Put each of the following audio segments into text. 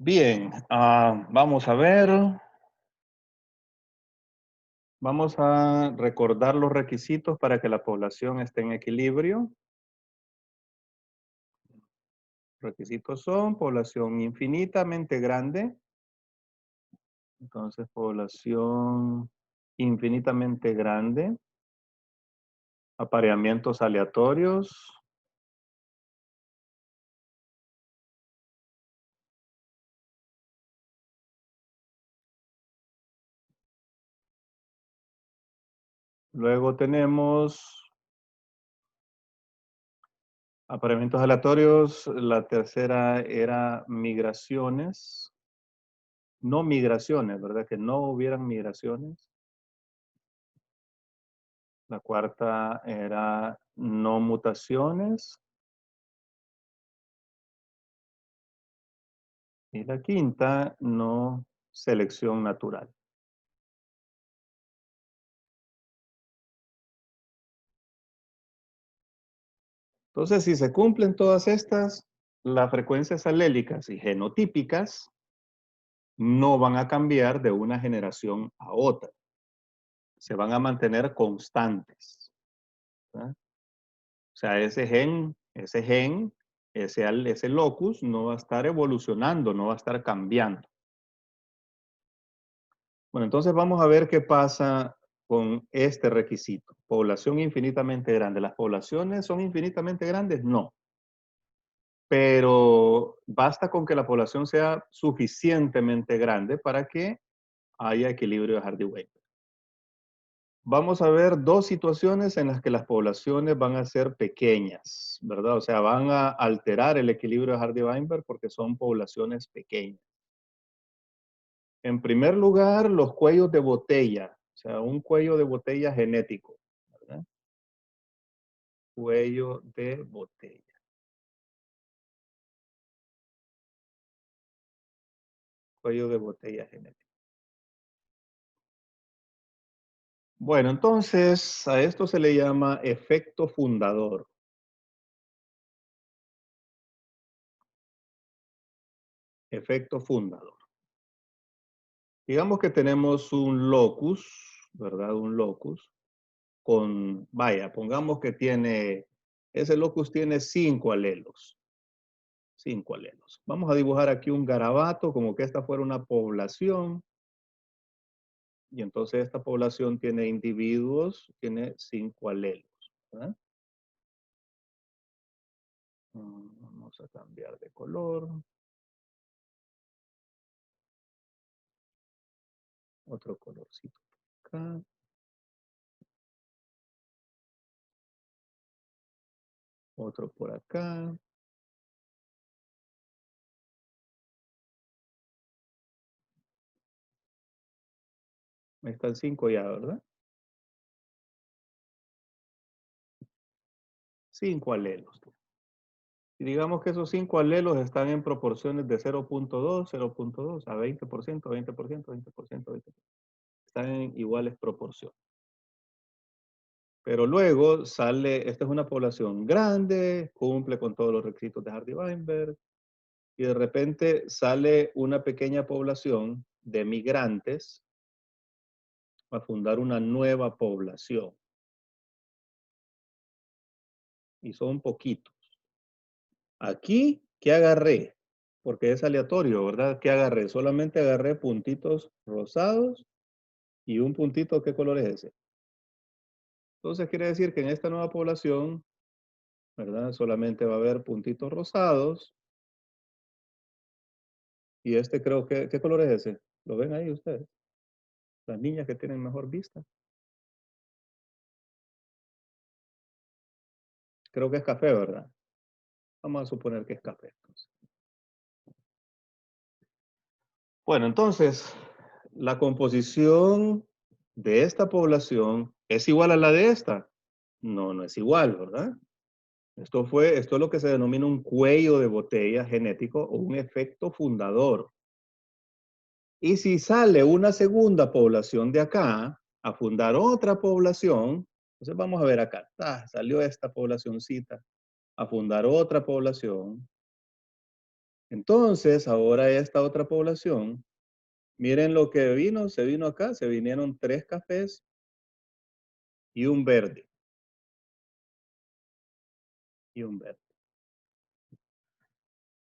Bien, vamos a ver. Vamos a recordar los requisitos para que la población esté en equilibrio. Requisitos son población infinitamente grande. Entonces, población infinitamente grande. Apareamientos aleatorios. Luego tenemos apareamientos aleatorios. La tercera era migraciones. No migraciones, ¿verdad? Que no hubieran migraciones. La cuarta era no mutaciones. Y la quinta, no selección natural. Entonces, si se cumplen todas estas, las frecuencias alélicas y genotípicas no van a cambiar de una generación a otra. Se van a mantener constantes, ¿verdad? O sea, ese locus no va a estar evolucionando, no va a estar cambiando. Bueno, entonces vamos a ver qué pasa con este requisito. Población infinitamente grande. ¿Las poblaciones son infinitamente grandes? No. Pero basta con que la población sea suficientemente grande para que haya equilibrio de Hardy-Weinberg. Vamos a ver dos situaciones en las que las poblaciones van a ser pequeñas, ¿verdad? O sea, van a alterar el equilibrio de Hardy-Weinberg porque son poblaciones pequeñas. En primer lugar, los cuellos de botella, o sea, un cuello de botella genético, ¿verdad? Cuello de botella. Cuello de botella genético. Bueno, entonces a esto se le llama efecto fundador. Efecto fundador. Digamos que tenemos un locus, ¿verdad? Un locus con, vaya, pongamos que ese locus tiene 5 alelos. 5 alelos. Vamos a dibujar aquí un garabato como que esta fuera una población. Y entonces esta población tiene individuos, tiene 5 alelos, ¿verdad? Vamos a cambiar de color. Otro colorcito acá. Otro por acá. Ahí están 5 ya, ¿verdad? 5 alelos. Y digamos que esos 5 alelos están en proporciones de 0.2, 0.2 a 20%, 20%, 20%, 20%. Están en iguales proporciones. Pero luego sale, esta es una población grande, cumple con todos los requisitos de Hardy-Weinberg, y de repente sale una pequeña población de migrantes a fundar una nueva población. Y son poquitos. Aquí, ¿qué agarré? Porque es aleatorio, ¿verdad? ¿Qué agarré? Solamente agarré puntitos rosados y un puntito, ¿qué color es ese? Entonces quiere decir que en esta nueva población, ¿verdad? Solamente va a haber puntitos rosados. Y este creo que, ¿qué color es ese? ¿Lo ven ahí ustedes? Las niñas que tienen mejor vista. Creo que es café, ¿verdad? Vamos a suponer que es café. Entonces. Bueno, entonces, la composición de esta población es igual a la de esta. No, no es igual, ¿verdad? Esto es lo que se denomina un cuello de botella genético o un efecto fundador. Y si sale una segunda población de acá a fundar otra población, entonces vamos a ver acá, salió esta poblacioncita a fundar otra población. Entonces, ahora esta otra población, miren lo que vino, se vino acá, se vinieron 3 cafés y un verde, y un verde.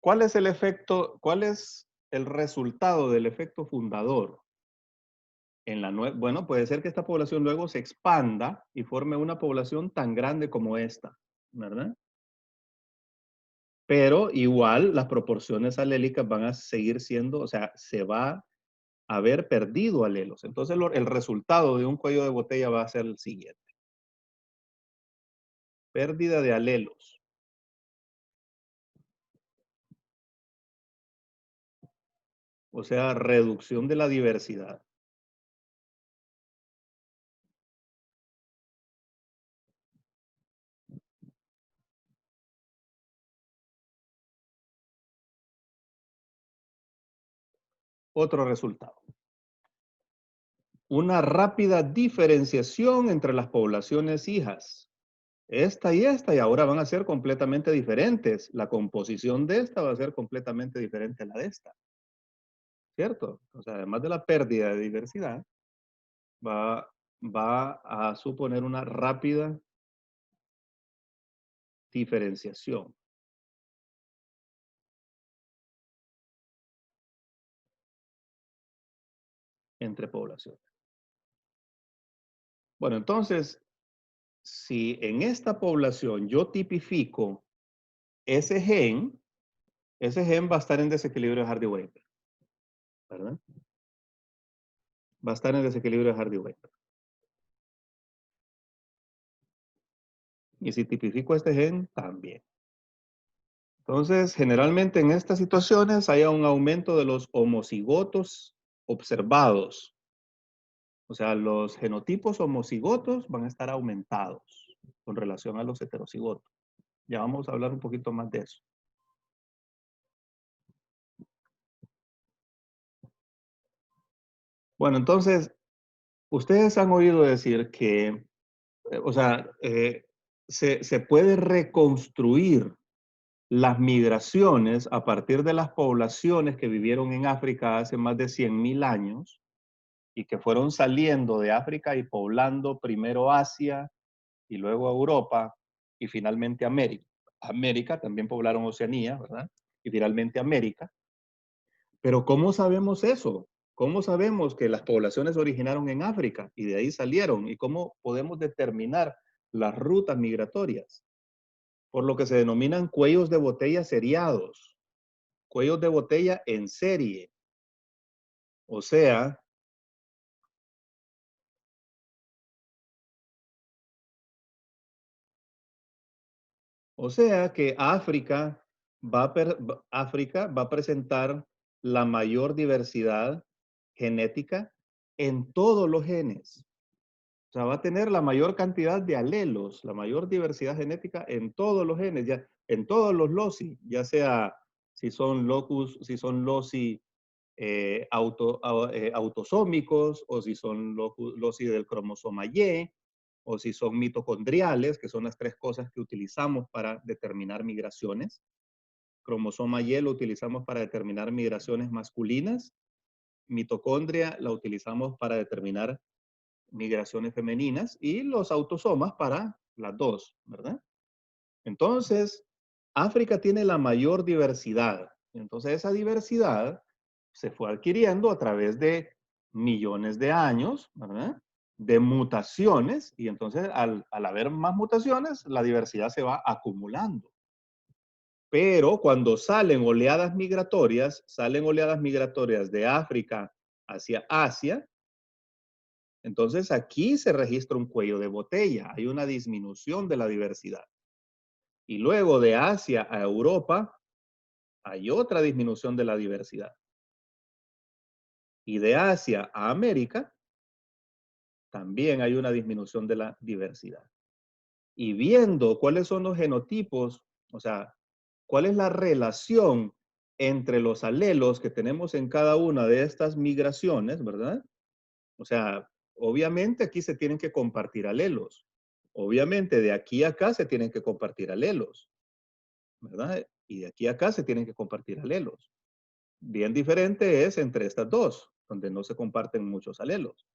¿Cuál es el efecto, cuál es el resultado del efecto fundador? Bueno, puede ser que esta población luego se expanda y forme una población tan grande como esta, ¿verdad? Pero igual las proporciones alélicas van a seguir siendo, o sea, se va a haber perdido alelos. Entonces el resultado de un cuello de botella va a ser el siguiente. Pérdida de alelos. O sea, reducción de la diversidad. Otro resultado. Una rápida diferenciación entre las poblaciones hijas. Esta y ahora van a ser completamente diferentes. La composición de esta va a ser completamente diferente a la de esta. ¿Cierto? O sea, además de la pérdida de diversidad, va, va a suponer una rápida diferenciación entre poblaciones. Bueno, entonces, si en esta población yo tipifico ese gen, ese gen va a estar en desequilibrio de Hardy-Weinberg, ¿verdad? Va a estar en desequilibrio de Hardy-Weinberg. Y si tipifico este gen, también. Entonces, generalmente en estas situaciones hay un aumento de los homocigotos observados. O sea, los genotipos homocigotos van a estar aumentados con relación a los heterocigotos. Ya vamos a hablar un poquito más de eso. Bueno, entonces, ustedes han oído decir que, o sea, se puede reconstruir las migraciones a partir de las poblaciones que vivieron en África hace más de 100.000 años y que fueron saliendo de África y poblando primero Asia y luego Europa y finalmente América. América, también poblaron Oceanía, ¿verdad? Y finalmente América. Pero ¿cómo sabemos eso? ¿Cómo sabemos que las poblaciones se originaron en África y de ahí salieron? ¿Y cómo podemos determinar las rutas migratorias? Por lo que se denominan cuellos de botella seriados, cuellos de botella en serie. O sea, que África va a presentar la mayor diversidad genética en todos los genes. O sea, va a tener la mayor cantidad de alelos, la mayor diversidad genética en todos los genes, ya, en todos los loci, ya sea si son locus, si son loci autosómicos o si son loci del cromosoma Y o si son mitocondriales, que son las 3 cosas que utilizamos para determinar migraciones. Cromosoma Y lo utilizamos para determinar migraciones masculinas. Mitocondria la utilizamos para determinar migraciones femeninas y los autosomas para las dos, ¿verdad? Entonces, África tiene la mayor diversidad. Entonces, esa diversidad se fue adquiriendo a través de millones de años, ¿verdad? De mutaciones, y entonces al haber más mutaciones, la diversidad se va acumulando. Pero cuando salen oleadas migratorias de África hacia Asia, entonces aquí se registra un cuello de botella, hay una disminución de la diversidad. Y luego de Asia a Europa, hay otra disminución de la diversidad. Y de Asia a América, también hay una disminución de la diversidad. Y viendo cuáles son los genotipos, o sea, cuál es la relación entre los alelos que tenemos en cada una de estas migraciones, ¿verdad? O sea, obviamente aquí se tienen que compartir alelos. Obviamente de aquí a acá se tienen que compartir alelos, ¿verdad? Y de aquí a acá se tienen que compartir alelos. Bien diferente es entre estas dos, donde no se comparten muchos alelos,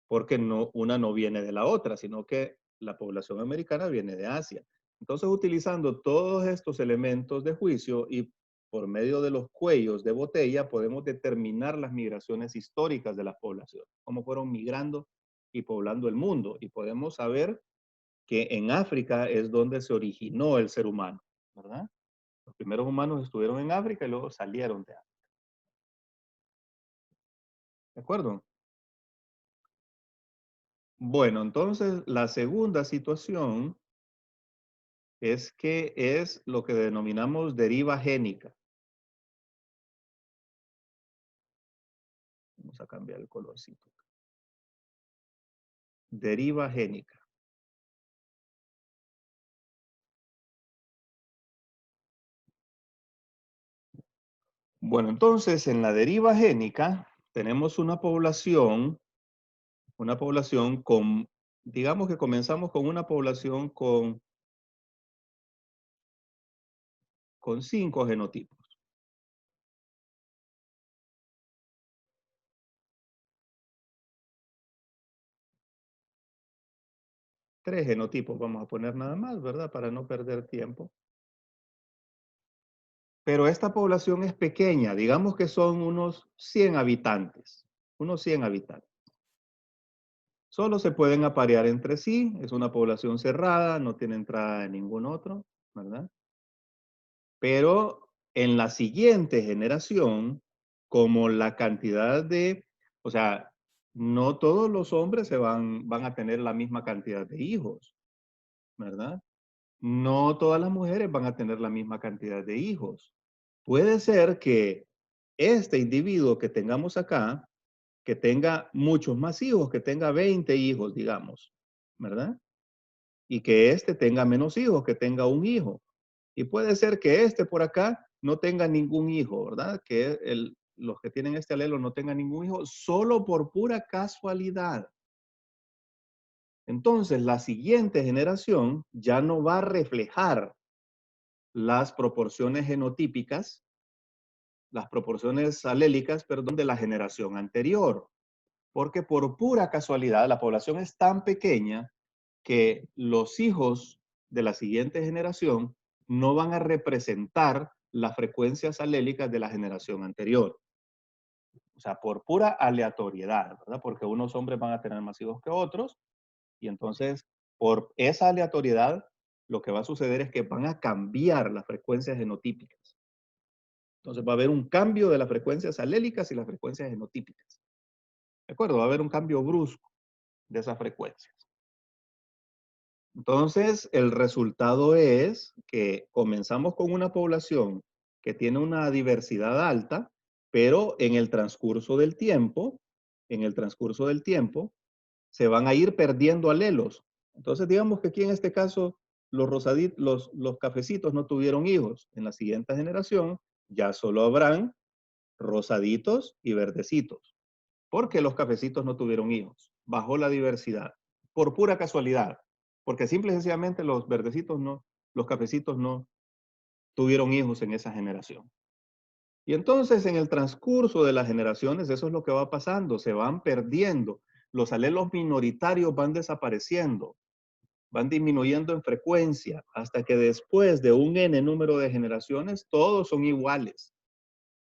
porque no, una no viene de la otra, sino que la población americana viene de Asia. Entonces, utilizando todos estos elementos de juicio y por medio de los cuellos de botella, podemos determinar las migraciones históricas de las poblaciones, cómo fueron migrando y poblando el mundo. Y podemos saber que en África es donde se originó el ser humano, ¿verdad? Los primeros humanos estuvieron en África y luego salieron de África. ¿De acuerdo? Bueno, entonces la segunda situación es que es lo que denominamos deriva génica. Vamos a cambiar el colorcito. Deriva génica. Bueno, entonces en la deriva génica tenemos una población con, digamos que comenzamos con una población con 5 genotipos. Tres genotipos vamos a poner nada más, ¿verdad? Para no perder tiempo. Pero esta población es pequeña, digamos que son unos 100 habitantes, unos 100 habitantes. Solo se pueden aparear entre sí, es una población cerrada, no tiene entrada de ningún otro, ¿verdad? Pero en la siguiente generación, como la cantidad de, o sea, no todos los hombres van a tener la misma cantidad de hijos, ¿verdad? No todas las mujeres van a tener la misma cantidad de hijos. Puede ser que este individuo que tengamos acá, que tenga muchos más hijos, que tenga 20 hijos, digamos, ¿verdad? Y que este tenga menos hijos, que tenga un hijo. Y puede ser que este por acá no tenga ningún hijo, ¿verdad? Que los que tienen este alelo no tengan ningún hijo, solo por pura casualidad. Entonces, la siguiente generación ya no va a reflejar las proporciones genotípicas, las proporciones alélicas, perdón, de la generación anterior. Porque por pura casualidad la población es tan pequeña que los hijos de la siguiente generación no van a representar las frecuencias alélicas de la generación anterior. O sea, por pura aleatoriedad, ¿verdad? Porque unos hombres van a tener más hijos que otros y entonces por esa aleatoriedad lo que va a suceder es que van a cambiar las frecuencias genotípicas. Entonces va a haber un cambio de las frecuencias alélicas y las frecuencias genotípicas. ¿De acuerdo? Va a haber un cambio brusco de esas frecuencias. Entonces, el resultado es que comenzamos con una población que tiene una diversidad alta, pero en el transcurso del tiempo, se van a ir perdiendo alelos. Entonces, digamos que aquí en este caso, los cafecitos no tuvieron hijos. En la siguiente generación, ya solo habrán rosaditos y verdecitos, porque los cafecitos no tuvieron hijos. Bajó la diversidad, por pura casualidad, porque simple y sencillamente los cafecitos no tuvieron hijos en esa generación. Y entonces en el transcurso de las generaciones eso es lo que va pasando, se van perdiendo, los alelos minoritarios van desapareciendo, van disminuyendo en frecuencia, hasta que después de un n número de generaciones todos son iguales,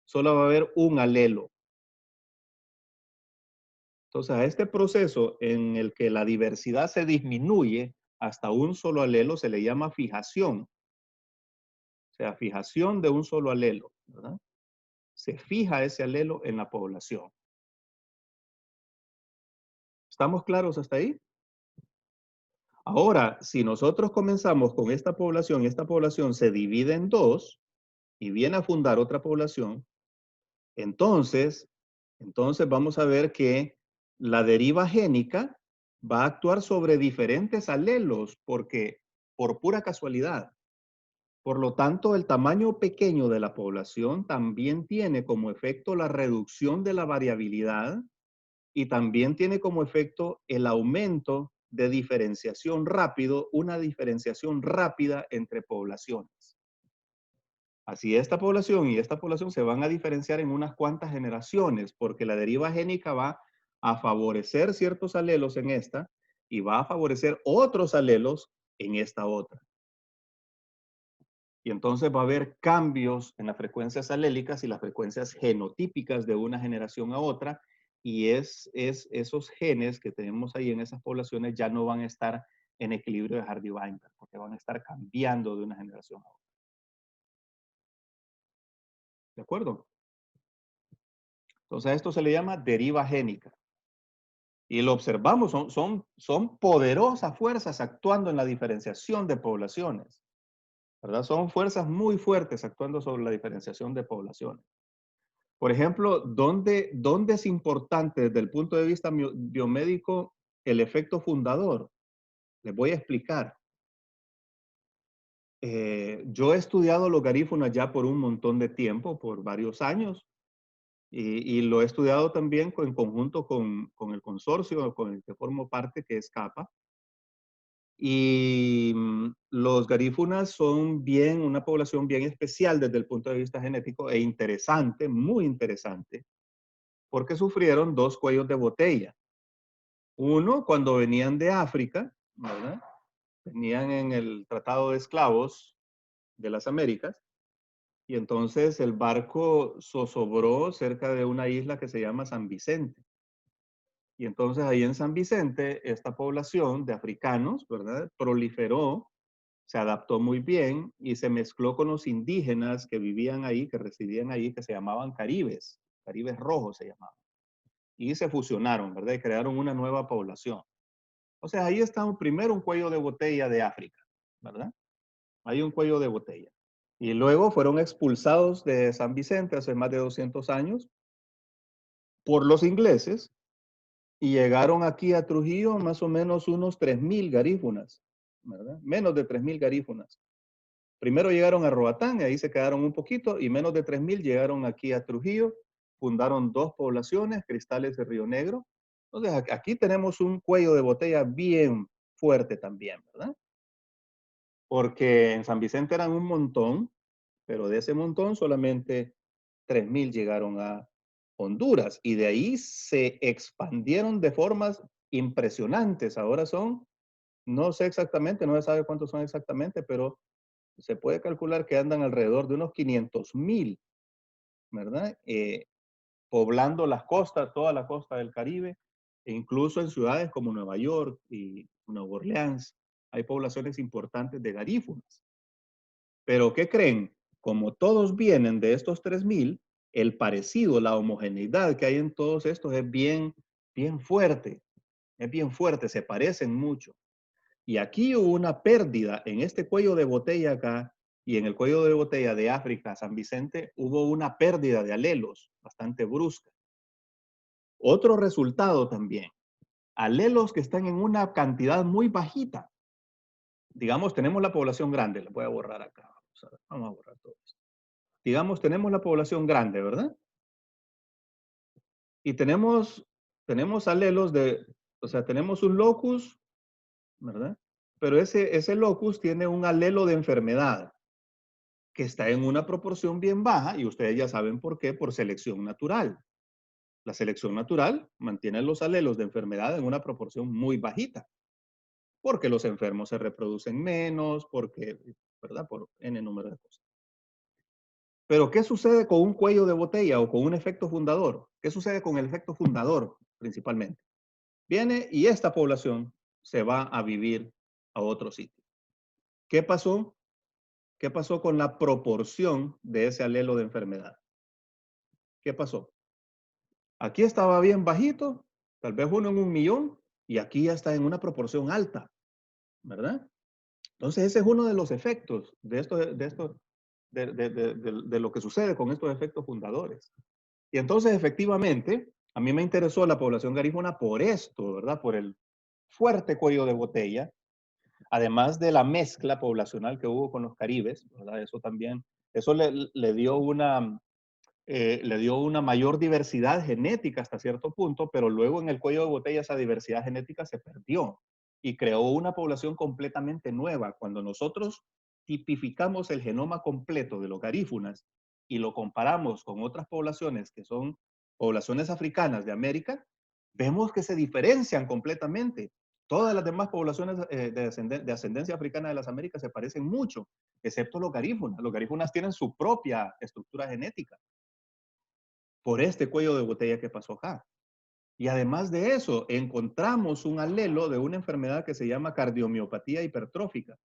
solo va a haber un alelo. Entonces, a este proceso en el que la diversidad se disminuye hasta un solo alelo se le llama fijación. O sea, fijación de un solo alelo, ¿verdad? Se fija ese alelo en la población. ¿Estamos claros hasta ahí? Ahora, si nosotros comenzamos con esta población y esta población se divide en dos y viene a fundar otra población, entonces, entonces vamos a ver que la deriva génica va a actuar sobre diferentes alelos porque por pura casualidad. Por lo tanto, el tamaño pequeño de la población también tiene como efecto la reducción de la variabilidad y también tiene como efecto el aumento de diferenciación rápido, una diferenciación rápida entre poblaciones. Así esta población y esta población se van a diferenciar en unas cuantas generaciones, porque la deriva génica va a favorecer ciertos alelos en esta y va a favorecer otros alelos en esta otra. Y entonces va a haber cambios en las frecuencias alélicas y las frecuencias genotípicas de una generación a otra, y es esos genes que tenemos ahí en esas poblaciones ya no van a estar en equilibrio de Hardy-Weinberg, porque van a estar cambiando de una generación a otra. ¿De acuerdo? Entonces a esto se le llama deriva génica. Y lo observamos, son poderosas fuerzas actuando en la diferenciación de poblaciones, ¿verdad? Son fuerzas muy fuertes actuando sobre la diferenciación de poblaciones. Por ejemplo, ¿dónde es importante desde el punto de vista biomédico el efecto fundador? Les voy a explicar. Yo he estudiado los garífunas ya por un montón de tiempo, por varios años, y lo he estudiado también en conjunto con el consorcio con el que formo parte, que es CAPA. Y los garífunas son una población bien especial desde el punto de vista genético e interesante, muy interesante, porque sufrieron dos cuellos de botella. Uno, cuando venían de África, ¿verdad? Venían en el Tratado de Esclavos de las Américas, y entonces el barco zozobró cerca de una isla que se llama San Vicente. Y entonces ahí en San Vicente, esta población de africanos, ¿verdad? Proliferó, se adaptó muy bien y se mezcló con los indígenas que vivían ahí, que residían ahí, que se llamaban caribes, caribes rojos se llamaban. Y se fusionaron, ¿verdad? Y crearon una nueva población. O sea, ahí está primero un cuello de botella de África, ¿verdad? Hay un cuello de botella. Y luego fueron expulsados de San Vicente hace más de 200 años por los ingleses y llegaron aquí a Trujillo más o menos unos 3,000 garífunas, ¿verdad? Menos de 3,000 garífunas. Primero llegaron a Roatán y ahí se quedaron un poquito y menos de 3,000 llegaron aquí a Trujillo, fundaron dos poblaciones, Cristales de Río Negro. Entonces aquí tenemos un cuello de botella bien fuerte también, ¿verdad? Porque en San Vicente eran un montón, pero de ese montón solamente 3,000 llegaron a Honduras y de ahí se expandieron de formas impresionantes. Ahora son, no sé exactamente, no se sabe cuántos son exactamente, pero se puede calcular que andan alrededor de unos 500,000, ¿verdad? Poblando las costas, toda la costa del Caribe, e incluso en ciudades como Nueva York y Nueva Orleans, hay poblaciones importantes de garífunas. Pero ¿qué creen? Como todos vienen de estos 3,000, el parecido, la homogeneidad que hay en todos estos es bien fuerte, es bien fuerte, se parecen mucho. Y aquí hubo una pérdida en este cuello de botella acá y en el cuello de botella de África, San Vicente, hubo una pérdida de alelos bastante brusca. Otro resultado también, alelos que están en una cantidad muy bajita. Digamos, tenemos la población grande, la voy a borrar acá. Vamos a borrar todo esto. Digamos, tenemos la población grande, ¿verdad? Y tenemos alelos o sea, tenemos un locus, ¿verdad? Pero ese locus tiene un alelo de enfermedad que está en una proporción bien baja y ustedes ya saben por qué, por selección natural. La selección natural mantiene los alelos de enfermedad en una proporción muy bajita, porque los enfermos se reproducen menos, porque, ¿verdad? Por N número de cosas. Pero, ¿qué sucede con un cuello de botella o con un efecto fundador? ¿Qué sucede con el efecto fundador principalmente? Viene y esta población se va a vivir a otro sitio. ¿Qué pasó? ¿Qué pasó con la proporción de ese alelo de enfermedad? ¿Qué pasó? Aquí estaba bien bajito, tal vez uno en 1,000,000, y aquí ya está en una proporción alta, ¿verdad? Entonces ese es uno de los efectos de lo que sucede con estos efectos fundadores. Y entonces efectivamente, a mí me interesó la población garífuna por esto, ¿verdad? Por el fuerte cuello de botella, además de la mezcla poblacional que hubo con los caribes, ¿verdad? Eso también, eso le dio una mayor diversidad genética hasta cierto punto, pero luego en el cuello de botella esa diversidad genética se perdió y creó una población completamente nueva. Cuando nosotros tipificamos el genoma completo de los garífunas y lo comparamos con otras poblaciones que son poblaciones africanas de América, vemos que se diferencian completamente. Todas las demás poblaciones de ascendencia africana de las Américas se parecen mucho, excepto los garífunas. Los garífunas tienen su propia estructura genética por este cuello de botella que pasó acá. Y además de eso, encontramos un alelo de una enfermedad que se llama cardiomiopatía hipertrófica.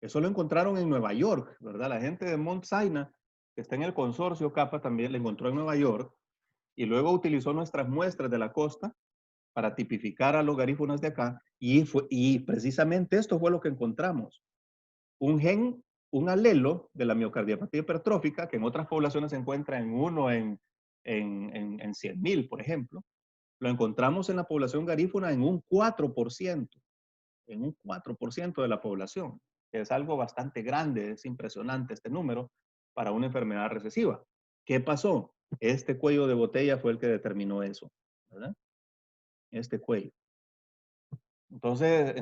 Eso lo encontraron en Nueva York, ¿verdad? La gente de Mount Sinai, que está en el consorcio CAPA, también lo encontró en Nueva York y luego utilizó nuestras muestras de la costa para tipificar a los garífunas de acá y precisamente esto fue lo que encontramos. Un gen, un alelo de la miocardiopatía hipertrófica, que en otras poblaciones se encuentra en uno en 100,000, por ejemplo, lo encontramos en la población garífuna en un 4%, en un 4% de la población. Es algo bastante grande, es impresionante este número para una enfermedad recesiva. ¿Qué pasó? Este cuello de botella fue el que determinó eso, ¿verdad? Este cuello. Entonces,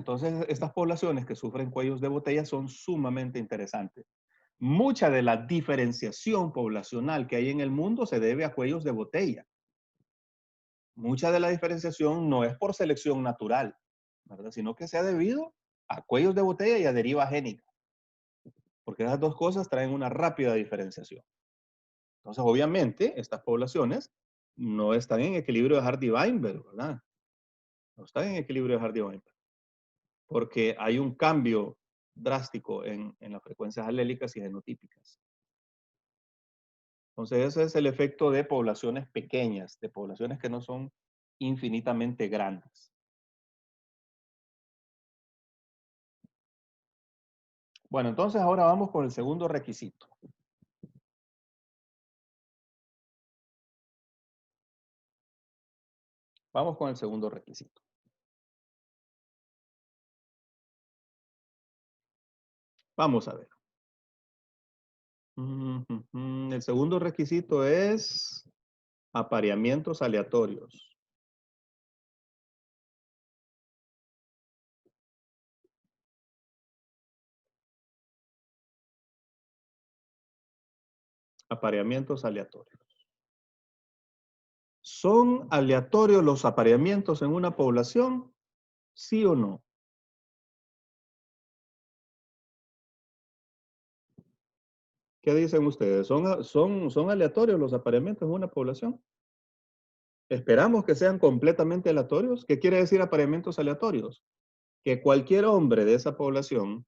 estas poblaciones que sufren cuellos de botella son sumamente interesantes. Mucha de la diferenciación poblacional que hay en el mundo se debe a cuellos de botella. Mucha de la diferenciación no es por selección natural, ¿verdad? Sino que se ha debido a cuellos de botella y a deriva génica. Porque esas dos cosas traen una rápida diferenciación. Entonces, obviamente, estas poblaciones no están en equilibrio de Hardy-Weinberg, ¿verdad? No están en equilibrio de Hardy-Weinberg. Porque hay un cambio drástico en las frecuencias alélicas y genotípicas. Entonces, ese es el efecto de poblaciones pequeñas, de poblaciones que no son infinitamente grandes. Bueno, entonces ahora vamos con el segundo requisito. Vamos con el segundo requisito. Vamos a ver. El segundo requisito es apareamientos aleatorios. Apareamientos aleatorios. ¿Son aleatorios los apareamientos en una población? ¿Sí o no? ¿Qué dicen ustedes? ¿Son aleatorios los apareamientos en una población? Esperamos que sean completamente aleatorios. ¿Qué quiere decir apareamientos aleatorios? Que cualquier hombre de esa población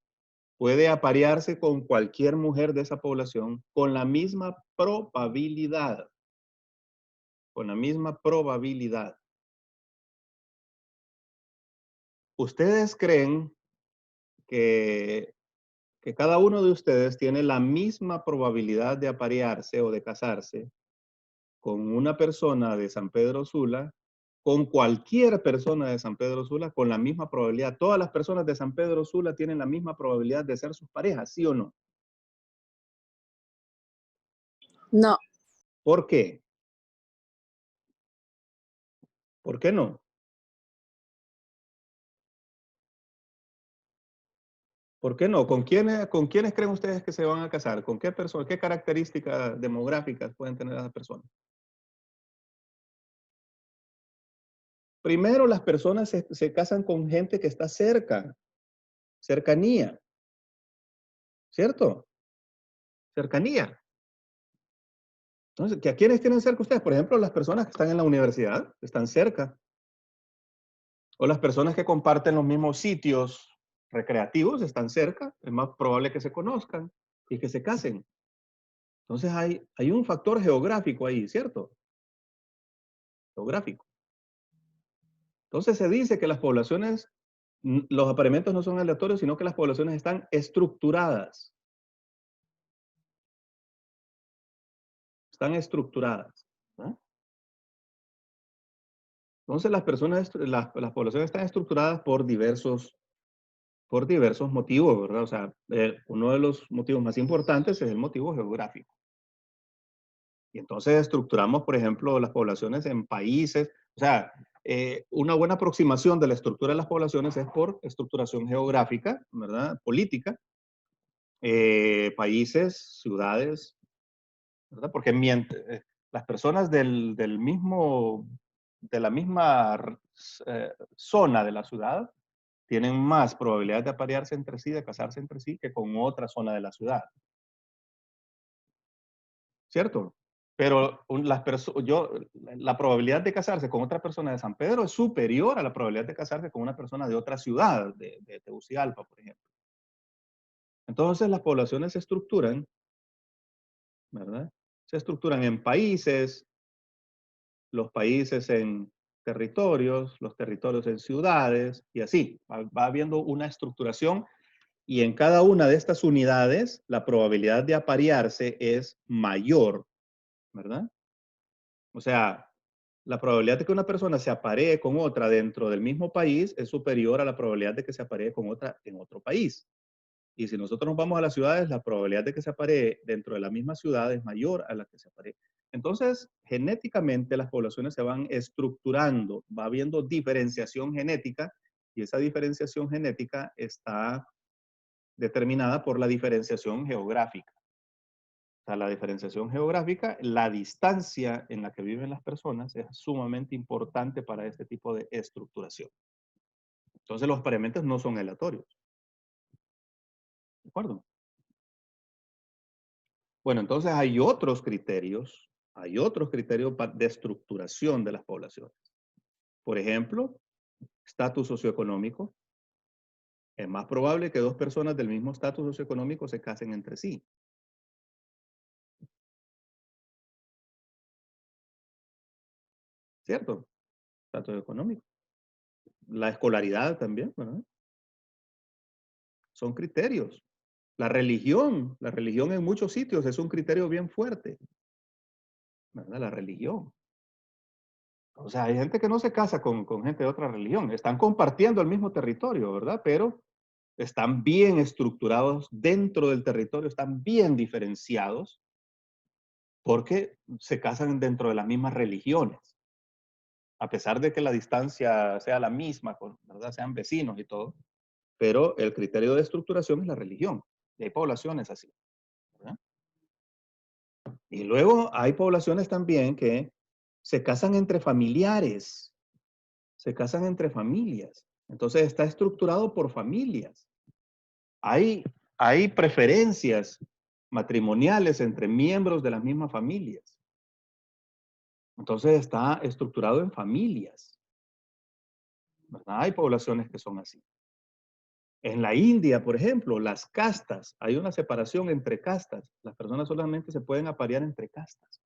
puede aparearse con cualquier mujer de esa población con la misma probabilidad. Con la misma probabilidad. ¿Ustedes creen que cada uno de ustedes tiene la misma probabilidad de aparearse o de casarse con una persona de San Pedro Sula, con cualquier persona de San Pedro Sula, con la misma probabilidad? Todas las personas de San Pedro Sula tienen la misma probabilidad de ser sus parejas, ¿sí o no? No. ¿Por qué? ¿Por qué no? ¿Por qué no? ¿Con quiénes creen ustedes que se van a casar? ¿Con qué personas? ¿Qué características demográficas pueden tener esas personas? Primero, las personas se casan con gente que está cerca, cercanía, ¿cierto? Cercanía. Entonces, ¿a quiénes tienen cerca ustedes? Por ejemplo, las personas que están en la universidad, están cerca. O las personas que comparten los mismos sitios recreativos, están cerca. Es más probable que se conozcan y que se casen. Entonces, hay un factor geográfico ahí, ¿cierto? Geográfico. Entonces, se dice que las poblaciones, los apareamientos no son aleatorios, sino que las poblaciones están estructuradas. Están estructuradas. ¿No? Entonces las poblaciones están estructuradas por diversos motivos, ¿verdad? O sea, uno de los motivos más importantes es el motivo geográfico. Y entonces estructuramos, por ejemplo, las poblaciones en países. O sea, una buena aproximación de la estructura de las poblaciones es por estructuración geográfica, ¿verdad? Política, países, ciudades, ¿verdad? Porque las personas de la misma zona de la ciudad tienen más probabilidad de aparearse entre sí, de casarse entre sí, que con otra zona de la ciudad, ¿cierto? Pero la probabilidad de casarse con otra persona de San Pedro es superior a la probabilidad de casarse con una persona de otra ciudad, de Tegucigalpa, por ejemplo. Entonces las poblaciones se estructuran, ¿verdad? Se estructuran en países, los países en territorios, los territorios en ciudades, y así. Va habiendo una estructuración y en cada una de estas unidades la probabilidad de aparearse es mayor, ¿verdad? O sea, la probabilidad de que una persona se aparee con otra dentro del mismo país es superior a la probabilidad de que se aparee con otra en otro país. Y si nosotros nos vamos a las ciudades, la probabilidad de que se aparee dentro de la misma ciudad es mayor a la que se aparee. Entonces, genéticamente las poblaciones se van estructurando, va habiendo diferenciación genética y esa diferenciación genética está determinada por la diferenciación geográfica. O sea, la diferenciación geográfica, la distancia en la que viven las personas es sumamente importante para este tipo de estructuración. Entonces, los apareamientos no son aleatorios. ¿De acuerdo? Bueno, entonces hay otros criterios de estructuración de las poblaciones. Por ejemplo, estatus socioeconómico. Es más probable que dos personas del mismo estatus socioeconómico se casen entre sí, ¿cierto? Estatus económico. La escolaridad también, ¿verdad? Son criterios. La religión en muchos sitios es un criterio bien fuerte, ¿verdad? La religión. O sea, hay gente que no se casa con gente de otra religión. Están compartiendo el mismo territorio, ¿verdad? Pero están bien estructurados dentro del territorio, están bien diferenciados porque se casan dentro de las mismas religiones. A pesar de que la distancia sea la misma, ¿verdad? Sean vecinos y todo, pero el criterio de estructuración es la religión. Y hay poblaciones así, ¿verdad? Y luego hay poblaciones también que se casan entre familiares, se casan entre familias. Entonces está estructurado por familias. Hay, hay preferencias matrimoniales entre miembros de las mismas familias. Entonces está estructurado en familias, ¿verdad? Hay poblaciones que son así. En la India, por ejemplo, las castas, hay una separación entre castas. Las personas solamente se pueden aparear entre castas.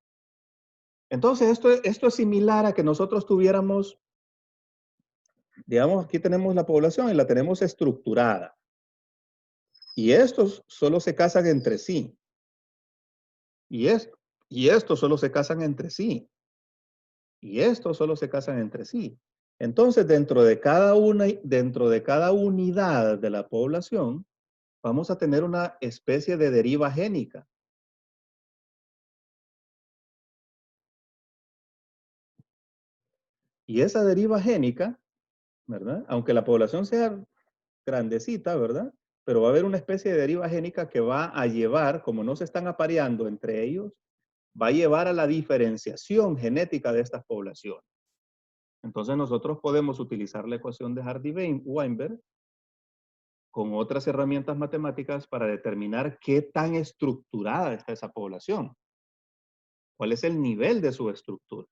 Entonces, esto es similar a que nosotros tuviéramos, digamos, aquí tenemos la población y la tenemos estructurada. Y estos solo se casan entre sí. Y, y estos solo se casan entre sí. Y estos solo se casan entre sí. Entonces, dentro de cada unidad de la población, vamos a tener una especie de deriva génica. Y esa deriva génica, ¿verdad? Aunque la población sea grandecita, ¿verdad? Pero va a haber una especie de deriva génica que va a llevar, como no se están apareando entre ellos, va a llevar a la diferenciación genética de estas poblaciones. Entonces nosotros podemos utilizar la ecuación de Hardy-Weinberg con otras herramientas matemáticas para determinar qué tan estructurada está esa población, cuál es el nivel de su estructura.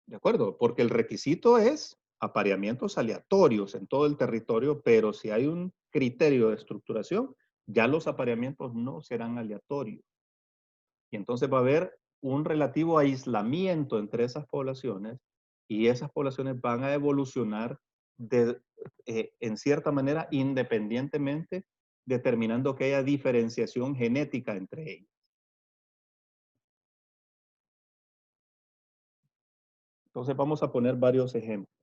¿De acuerdo? Porque el requisito es apareamientos aleatorios en todo el territorio, pero si hay un criterio de estructuración, ya los apareamientos no serán aleatorios. Y entonces va a haber un relativo aislamiento entre esas poblaciones y esas poblaciones van a evolucionar en cierta manera independientemente, determinando que haya diferenciación genética entre ellas. Entonces vamos a poner varios ejemplos.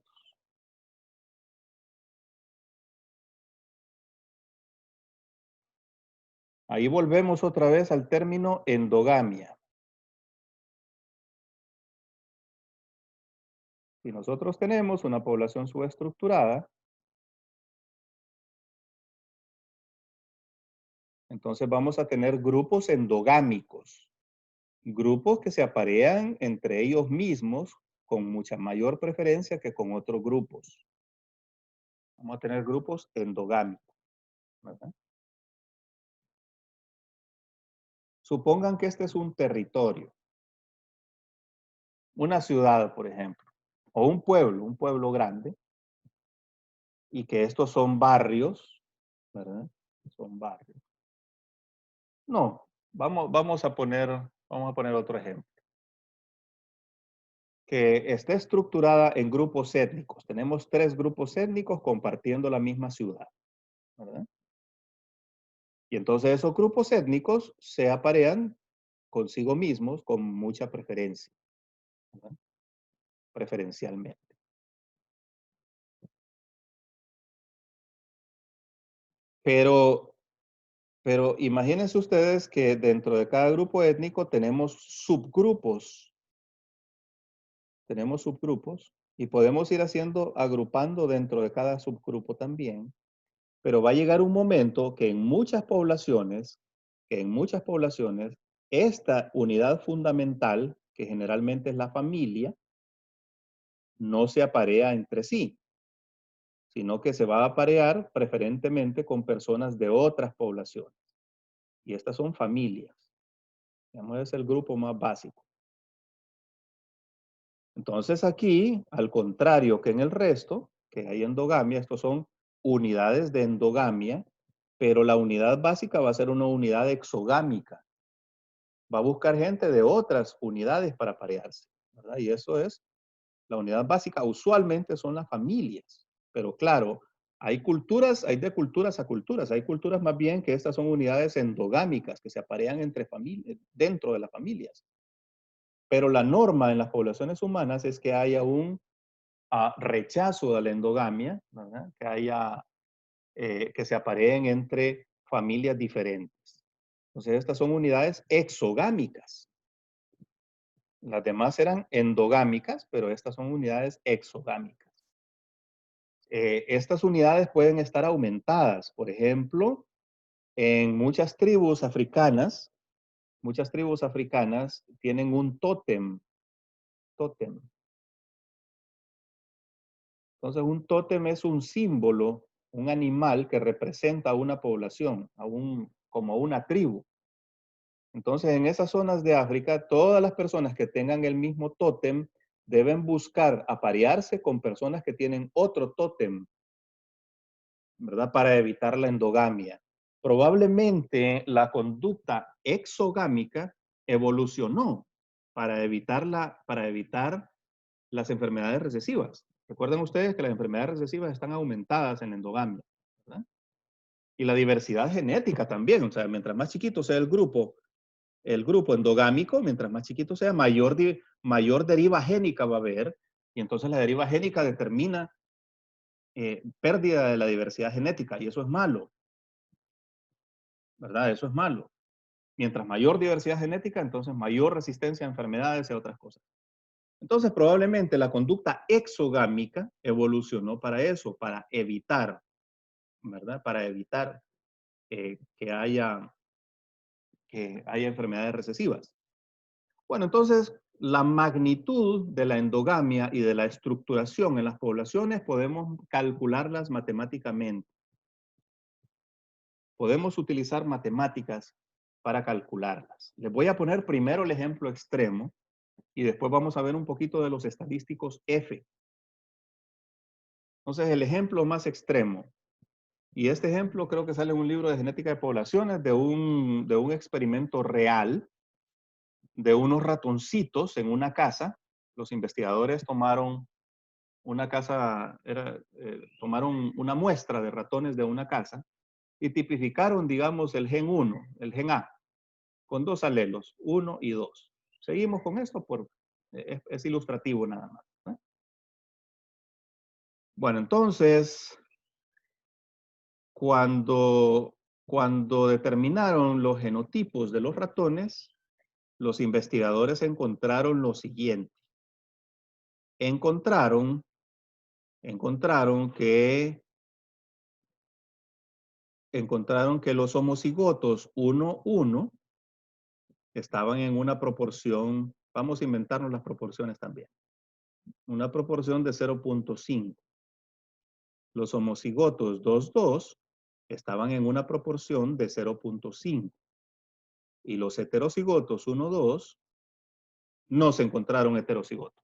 Ahí volvemos otra vez al término endogamia. Si nosotros tenemos una población subestructurada, entonces vamos a tener grupos endogámicos, grupos que se aparean entre ellos mismos con mucha mayor preferencia que con otros grupos. Vamos a tener grupos endogámicos, ¿verdad? Supongan que este es un territorio, una ciudad, por ejemplo, o un pueblo grande, y que estos son barrios, ¿verdad? Son barrios. No, vamos a poner otro ejemplo. Que esté estructurada en grupos étnicos. Tenemos 3 grupos étnicos compartiendo la misma ciudad, ¿verdad? Y entonces esos grupos étnicos se aparean consigo mismos con mucha preferencia, ¿verdad? Preferencialmente. Pero, pero imagínense ustedes que dentro de cada grupo étnico tenemos subgrupos y podemos ir haciendo, agrupando dentro de cada subgrupo también. Pero va a llegar un momento que en muchas poblaciones, esta unidad fundamental, que generalmente es la familia, no se aparea entre sí, sino que se va a aparear preferentemente con personas de otras poblaciones. Y estas son familias. Digamos, es el grupo más básico. Entonces aquí, al contrario que en el resto, que hay endogamia, estos son unidades de endogamia, pero la unidad básica va a ser una unidad exogámica. Va a buscar gente de otras unidades para parearse, ¿verdad? Y eso es la unidad básica. Usualmente son las familias, pero claro, hay de culturas a culturas. Hay culturas más bien que estas son unidades endogámicas que se aparean entre familias, dentro de las familias. Pero la norma en las poblaciones humanas es que haya un rechazo de la endogamia, ¿verdad? Que haya, que se apareen entre familias diferentes. Entonces, estas son unidades exogámicas. Las demás eran endogámicas, pero estas son unidades exogámicas. Estas unidades pueden estar aumentadas. Por ejemplo, en muchas tribus africanas tienen un tótem. Tótem. Entonces, un tótem es un símbolo, un animal que representa a una población, como una tribu. Entonces, en esas zonas de África, todas las personas que tengan el mismo tótem deben buscar aparearse con personas que tienen otro tótem, ¿verdad? Para evitar la endogamia. Probablemente la conducta exogámica evolucionó para evitar las enfermedades recesivas. Recuerden ustedes que las enfermedades recesivas están aumentadas en la endogamia, ¿verdad? Y la diversidad genética también, o sea, mientras más chiquito sea el grupo endogámico, mientras más chiquito sea, mayor deriva génica va a haber, y entonces la deriva génica determina pérdida de la diversidad genética, y eso es malo, ¿verdad? Eso es malo. Mientras mayor diversidad genética, entonces mayor resistencia a enfermedades y a otras cosas. Entonces, probablemente la conducta exogámica evolucionó para eso, para evitar, ¿verdad? Para evitar que haya enfermedades recesivas. Bueno, entonces, la magnitud de la endogamia y de la estructuración en las poblaciones podemos calcularlas matemáticamente. Podemos utilizar matemáticas para calcularlas. Les voy a poner primero el ejemplo extremo y después vamos a ver un poquito de los estadísticos F. Entonces, el ejemplo más extremo, y este ejemplo creo que sale en un libro de genética de poblaciones de un experimento real de unos ratoncitos en una casa. Los investigadores tomaron tomaron una muestra de ratones de una casa y tipificaron, digamos, el gen 1, el gen A, con 2 alelos, 1 y 2. Seguimos con esto, es ilustrativo nada más, ¿no? Bueno, entonces, cuando Cuando determinaron los genotipos de los ratones, los investigadores encontraron lo siguiente. Encontraron que los homocigotos 1:1 estaban en una proporción, vamos a inventarnos las proporciones también, una proporción de 0.5. Los homocigotos 2:2 estaban en una proporción de 0.5. Y los heterocigotos 1:2 no se encontraron heterocigotos.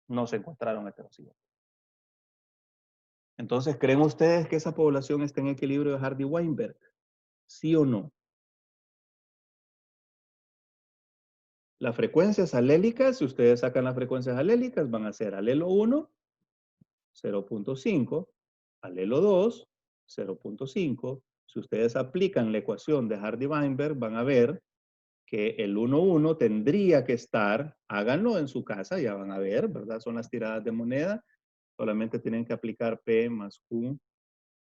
No se encontraron heterocigotos. Entonces, ¿creen ustedes que esa población está en equilibrio de Hardy-Weinberg? ¿Sí o no? Las frecuencias alélicas, si ustedes sacan las frecuencias alélicas, van a ser alelo 1, 0.5, alelo 2, 0.5. Si ustedes aplican la ecuación de Hardy-Weinberg, van a ver que el 1:1 tendría que estar, háganlo en su casa, ya van a ver, ¿verdad? Son las tiradas de moneda. Solamente tienen que aplicar P más Q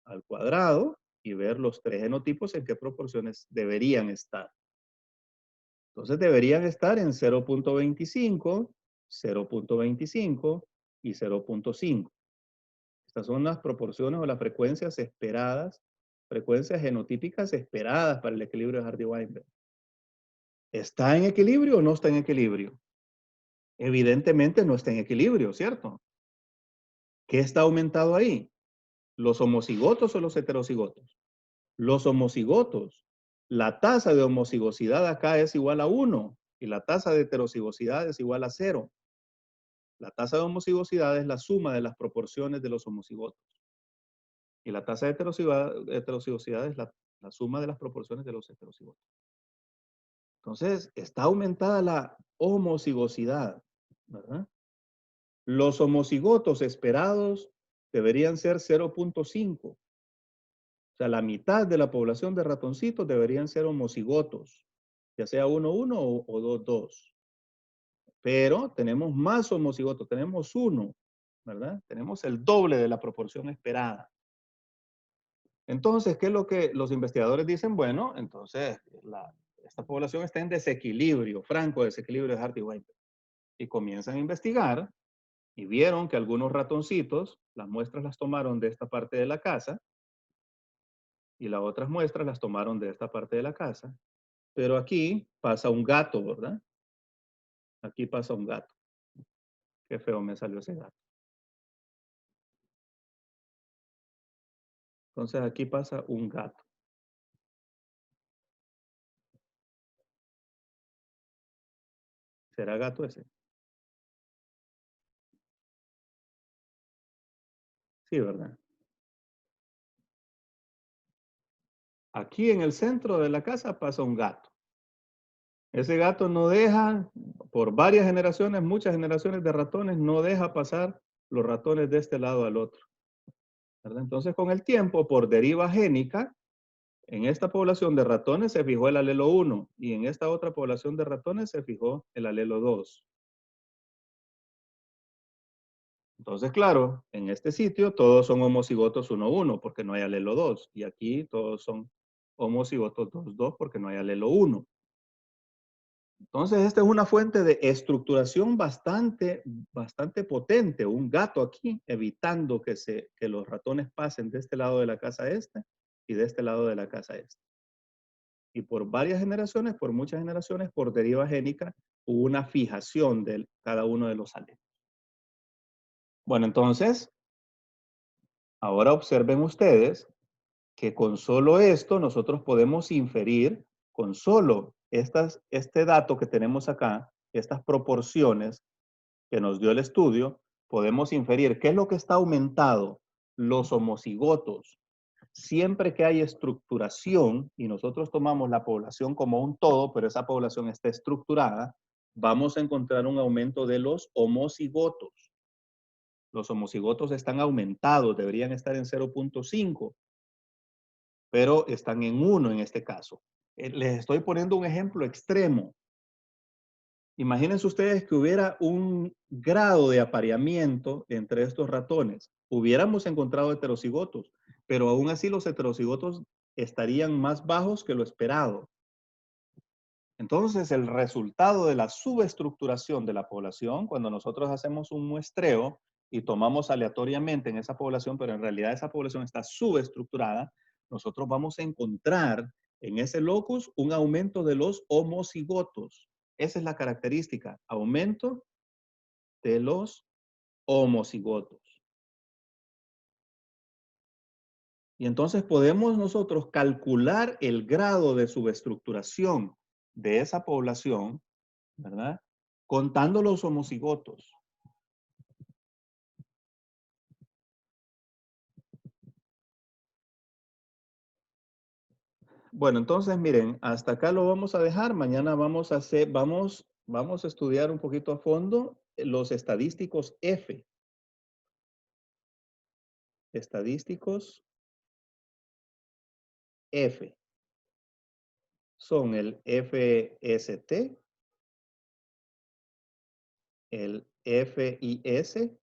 al cuadrado y ver los tres genotipos en qué proporciones deberían estar. Entonces deberían estar en 0.25, 0.25 y 0.5. Estas son las proporciones o las frecuencias esperadas, frecuencias genotípicas esperadas para el equilibrio de Hardy-Weinberg. ¿Está en equilibrio o no está en equilibrio? Evidentemente no está en equilibrio, ¿cierto? ¿Qué está aumentado ahí? ¿Los homocigotos o los heterocigotos? Los homocigotos. La tasa de homocigosidad acá es igual a 1 y la tasa de heterocigosidad es igual a 0. La tasa de homocigosidad es la suma de las proporciones de los homocigotos. Y la tasa de heterocigosidad es la suma de las proporciones de los heterocigotos. Entonces, está aumentada la homocigosidad, ¿verdad? Los homocigotos esperados deberían ser 0.5. O sea, la mitad de la población de ratoncitos deberían ser homocigotos, ya sea 1:1 o 2:2. Pero tenemos más homocigotos, tenemos 1, ¿verdad? Tenemos el doble de la proporción esperada. Entonces, ¿qué es lo que los investigadores dicen? Bueno, entonces esta población está en desequilibrio, franco desequilibrio de Hardy-Weinberg. Y comienzan a investigar y vieron que algunos ratoncitos, las muestras las tomaron de esta parte de la casa y las otras muestras las tomaron de esta parte de la casa. Pero aquí pasa un gato, ¿verdad? Aquí pasa un gato. Qué feo me salió ese gato. Entonces aquí pasa un gato. ¿Será gato ese? Sí, ¿verdad? Aquí en el centro de la casa pasa un gato. Ese gato no deja, por varias generaciones, muchas generaciones de ratones, no deja pasar los ratones de este lado al otro, ¿verdad? Entonces, con el tiempo, por deriva génica, en esta población de ratones se fijó el alelo 1 y en esta otra población de ratones se fijó el alelo 2. Entonces, claro, en este sitio todos son homocigotos 1:1 porque no hay alelo 2 y aquí todos son homocigotos 2:2 porque no hay alelo 1. Entonces, esta es una fuente de estructuración bastante potente. Un gato aquí, evitando que los ratones pasen de este lado de la casa este y de este lado de la casa este. Y por varias generaciones, por muchas generaciones, por deriva génica, hubo una fijación de cada uno de los alelos. Bueno, entonces, ahora observen ustedes que con solo esto nosotros podemos inferir, con solo este dato que tenemos acá, estas proporciones que nos dio el estudio, podemos inferir qué es lo que está aumentado, los homocigotos. Siempre que hay estructuración y nosotros tomamos la población como un todo, pero esa población está estructurada, vamos a encontrar un aumento de los homocigotos. Los homocigotos están aumentados, deberían estar en 0.5, pero están en 1 en este caso. Les estoy poniendo un ejemplo extremo. Imagínense ustedes que hubiera un grado de apareamiento entre estos ratones. Hubiéramos encontrado heterocigotos, pero aún así los heterocigotos estarían más bajos que lo esperado. Entonces, el resultado de la subestructuración de la población, cuando nosotros hacemos un muestreo y tomamos aleatoriamente en esa población, pero en realidad esa población está subestructurada, nosotros vamos a encontrar en ese locus un aumento de los homocigotos. Esa es la característica, aumento de los homocigotos. Y entonces podemos nosotros calcular el grado de subestructuración de esa población, ¿verdad? Contando los homocigotos. Bueno, entonces miren, hasta acá lo vamos a dejar. Mañana vamos a hacer, vamos a estudiar un poquito a fondo los estadísticos F. Estadísticos F. Son el FST, el FIS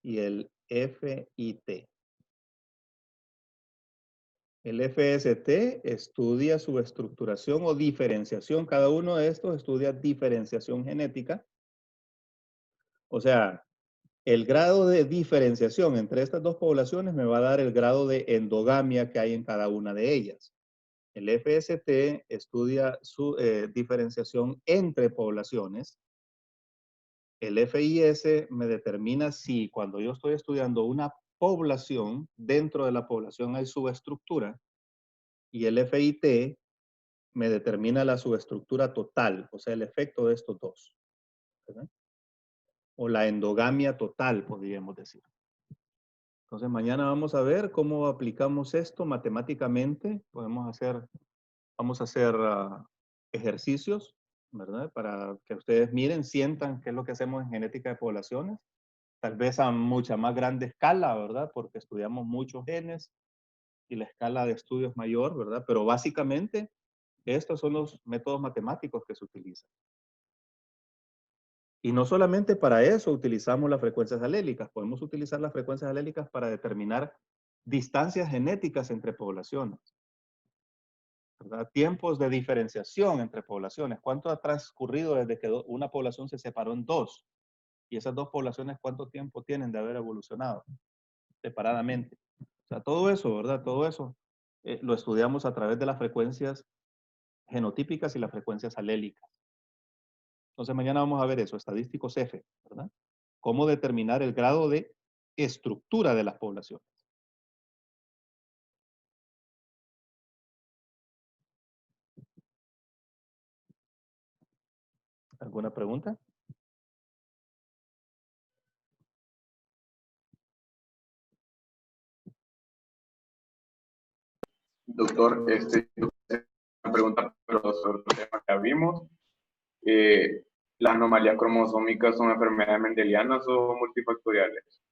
y el FIT. El FST estudia su estructuración o diferenciación. Cada uno de estos estudia diferenciación genética. O sea, el grado de diferenciación entre estas dos poblaciones me va a dar el grado de endogamia que hay en cada una de ellas. El FST estudia su diferenciación entre poblaciones. El FIS me determina si cuando yo estoy estudiando una población, dentro de la población hay subestructura. Y el FIT me determina la subestructura total, o sea, el efecto de estos dos, ¿verdad? O la endogamia total, podríamos decir. Entonces, mañana vamos a ver cómo aplicamos esto matemáticamente. Vamos a hacer ejercicios, ¿verdad? Para que ustedes miren, sientan qué es lo que hacemos en genética de poblaciones. Tal vez a mucha más grande escala, ¿verdad? Porque estudiamos muchos genes y la escala de estudio es mayor, ¿verdad? Pero básicamente, estos son los métodos matemáticos que se utilizan. Y no solamente para eso utilizamos las frecuencias alélicas, podemos utilizar las frecuencias alélicas para determinar distancias genéticas entre poblaciones, ¿verdad? Tiempos de diferenciación entre poblaciones. ¿Cuánto ha transcurrido desde que una población se separó en dos? Y esas dos poblaciones, ¿cuánto tiempo tienen de haber evolucionado separadamente? O sea, todo eso, ¿verdad? Todo eso lo estudiamos a través de las frecuencias genotípicas y las frecuencias alélicas. Entonces mañana vamos a ver eso, estadísticos F, ¿verdad? Cómo determinar el grado de estructura de las poblaciones. ¿Alguna pregunta? Doctor, una pregunta sobre otro tema que vimos. ¿Las anomalías cromosómicas son enfermedades mendelianas o multifactoriales?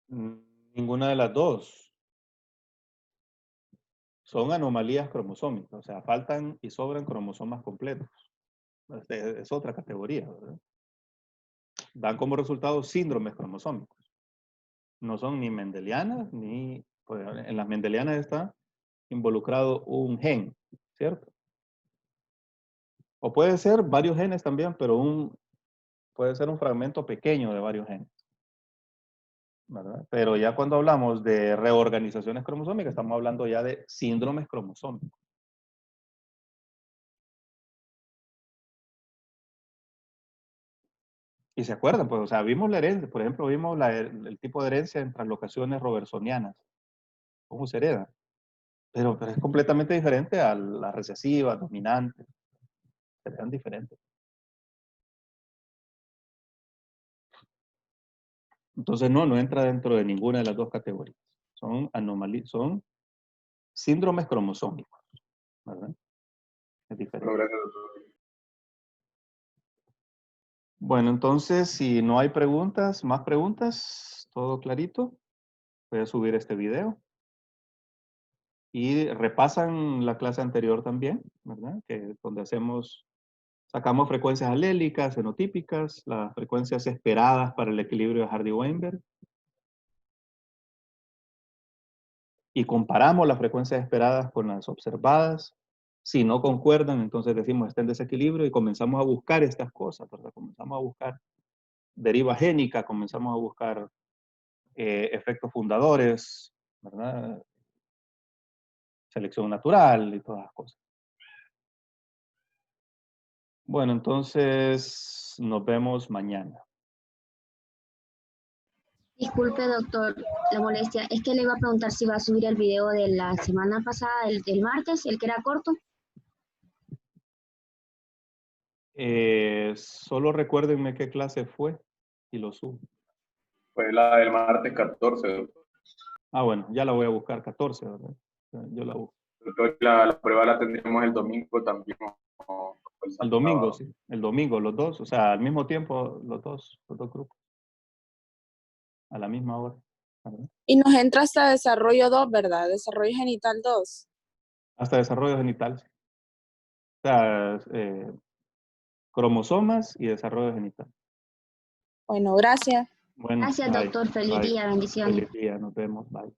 Ninguna de las dos. Son anomalías cromosómicas, o sea, faltan y sobran cromosomas completos. Es otra categoría, ¿verdad? Dan como resultado síndromes cromosómicos. No son ni mendelianas, ni... Pues, en las mendelianas está involucrado un gen, ¿cierto? O puede ser varios genes también, pero puede ser un fragmento pequeño de varios genes, ¿verdad? Pero ya cuando hablamos de reorganizaciones cromosómicas, estamos hablando ya de síndromes cromosómicos. Y se acuerdan, pues, o sea, vimos la herencia, por ejemplo, vimos el tipo de herencia en translocaciones robertsonianas, cómo se hereda. Pero es completamente diferente a la recesiva, dominante, se heredan diferentes. Entonces, no entra dentro de ninguna de las dos categorías. Son anomalías, son síndromes cromosómicos, ¿verdad? Es diferente. No, gracias, doctor. Bueno, entonces, si no hay preguntas, más preguntas, todo clarito, voy a subir este video. Y repasan la clase anterior también, ¿verdad? Que donde sacamos frecuencias alélicas, fenotípicas, las frecuencias esperadas para el equilibrio de Hardy-Weinberg. y comparamos las frecuencias esperadas con las observadas. Si no concuerdan, entonces decimos está en desequilibrio y comenzamos a buscar estas cosas, ¿verdad? Comenzamos a buscar deriva génica, comenzamos a buscar efectos fundadores, ¿verdad? Selección natural y todas las cosas. Bueno, entonces nos vemos mañana. Disculpe, doctor, la molestia. Es que le iba a preguntar si va a subir el video de la semana pasada, el martes, el que era corto. Solo recuérdenme qué clase fue y lo subo. Fue la del martes 14, doctor. Ah, bueno, ya la voy a buscar, 14, ¿verdad? Yo la busco. Doctor, la prueba la tendremos el domingo también. O El domingo, sábado. sí. El domingo, los dos. O sea, al mismo tiempo, los dos grupos. A la misma hora. ¿Verdad? Y nos entra hasta desarrollo 2, ¿verdad? Desarrollo genital 2. Hasta desarrollo genital. Sí. O sea, cromosomas y desarrollo genital. Bueno, gracias. Bueno, Gracias, bye. doctor. Feliz Bye. día. Bendiciones. Feliz día. Nos vemos. Bye.